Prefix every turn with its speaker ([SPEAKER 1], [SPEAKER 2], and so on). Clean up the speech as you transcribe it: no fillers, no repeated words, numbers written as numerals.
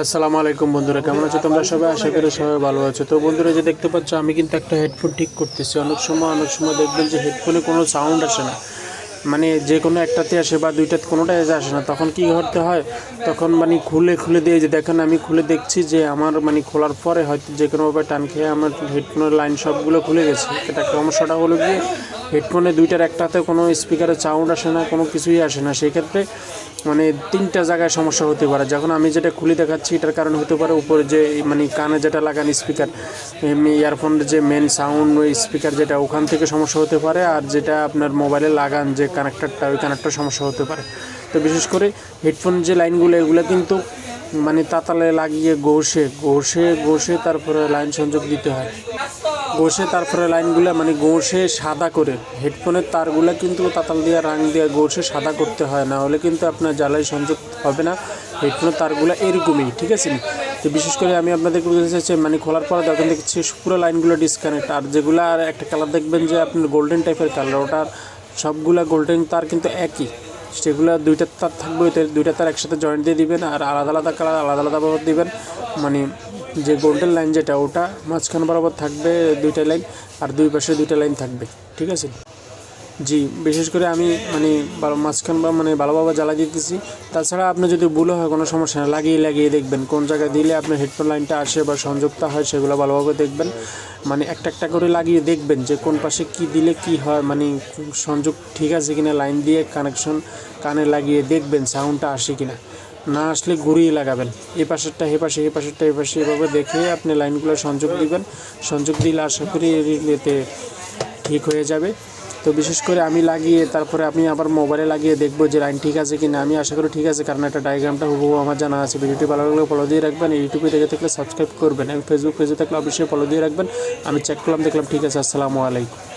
[SPEAKER 1] আসসালামু আলাইকুম বন্ধুরা, কেমন আছো তোমরা সবাই? আশা করি সবাই ভালো আছো। তো বন্ধুরা, যে দেখতে পাচ্ছ আমি কিন্তু একটা হেডফোন ঠিক করতেছি। অনেক সময় দেখবেন যে হেডফোনে কোনো সাউন্ড আসে না, মানে যে কোনো একটাতে আসে বা দুইটাতে কোনোটাই আসে না। তখন কি করতে হয়, তখন মানে খুলে দিয়ে, যে দেখেন আমি খুলে দেখছি যে আমার মানে খোলার পরে হয়তো যে কোনোভাবে টান খেয়ে আমার হেডফোনের লাইন সবগুলো খুলে গেছে। এটা সমস্যাটা হলো গিয়ে হেডফোনে দুইটার একটাতে কোনো স্পিকারের সাউন্ড আসে না, কোনো কিছুই আসে না। সেক্ষেত্রে মানে তিনটা জায়গায় সমস্যা হতে পারে। যখন আমি যেটা খুলে দেখাচ্ছি এটার কারণ হতে পারে উপরে যে মানে কানে যেটা লাগান স্পিকার, এমনি ইয়ারফোনের যে মেন সাউন্ড স্পিকার যেটা, ওখান থেকে সমস্যা হতে পারে। আর যেটা আপনার মোবাইলে লাগান যে কানেক্টারটা, ওই কানেক্টার সমস্যা হতে পারে। তো বিশেষ করে হেডফোন যে লাইনগুলো, এগুলো কিন্তু মানে তাতালে লাগিয়ে ঘষে তারপরে লাইন সংযোগ দিতে হয়। তারপরে লাইনগুলো মানে ঘষে সাদা করে, হেডফোনের তারগুলো কিন্তু তাতাল দিয়ে রাং দিয়ে ঘষে সাদা করতে হয়, না হলে কিন্তু আপনার জ্বালাই সংযোগ হবে না। হেডফোনের তারগুলো এরকমই, ঠিক আছে। তো বিশেষ করে আমি আপনাদেরকে বলতে চাইছি, মানে খোলার পরে দেখেন দেখছি পুরো লাইনগুলো ডিসকানেক্ট। আর যেগুলো আর একটা কালার দেখবেন যে আপনার গোল্ডেন টাইপের কালার, ওটার সবগুলা গোল্ডেন তার কিন্তু একই, সেগুলো দুইটা তার থাকবে। দুইটা তার একসাথে জয়েন্ট দিয়ে দিবেন, আর আলাদা আলাদা কালার আলাদা আলাদাভাবে দিবেন। মানে যে গোল্ডেন লাইন যেটা, ওটা মাঝখান বরাবর থাকবে দুইটা লাইন, আর দুই পাশে দুইটা লাইন থাকবে, ঠিক আছে। জি, বিশেষ করে আমি মানে মাঝখান বা মানে ভালোভাবে জ্বালা দিতেছি। তাছাড়া আপনি যদি ভুল হয় কোনো সমস্যা না, লাগিয়ে দেখবেন কোন জায়গায় দিলে আপনার হেডফোন লাইনটা আসে বা সংযোগটা হয়, সেগুলো ভালোভাবে দেখবেন। মানে একটা করে লাগিয়ে দেখবেন যে কোন পাশে কি দিলে কি হয়, মানে সংযোগ ঠিক আছে কিনা, লাইন দিয়ে কানেকশন কানে লাগিয়ে দেখবেন সাউন্ডটা আসে কিনা। না আসলে ঘুরিয়ে লাগাবেন, এ পাশেরটা এ পাশে, এভাবে দেখে আপনি লাইনগুলো সংযোগ দিবেন। সংযোগ দিলে আশা করি এতে ঠিক হয়ে যাবে। তো বিশেষ করে আমি লাগিয়ে তারপরে আমি আবার মোবাইলে লাগিয়ে দেখবো যে লাইন ঠিক আছে কিনা। আমি আশা করি ঠিক আছে, কারণ একটা ডায়াগ্রামটা হুবহু আমার জানা আছে। ভিডিওটি ভালো লাগলে ফলো দিয়ে রাখবেন, ইউটিউবে দেখে থাকলে সাবস্ক্রাইব করবেন, এবং ফেসবুক পেজে থাকলে অবশ্যই ফলো দিয়ে রাখবেন। আমি চেক করলাম, দেখলাম ঠিক আছে। আসসালামু আলাইকুম।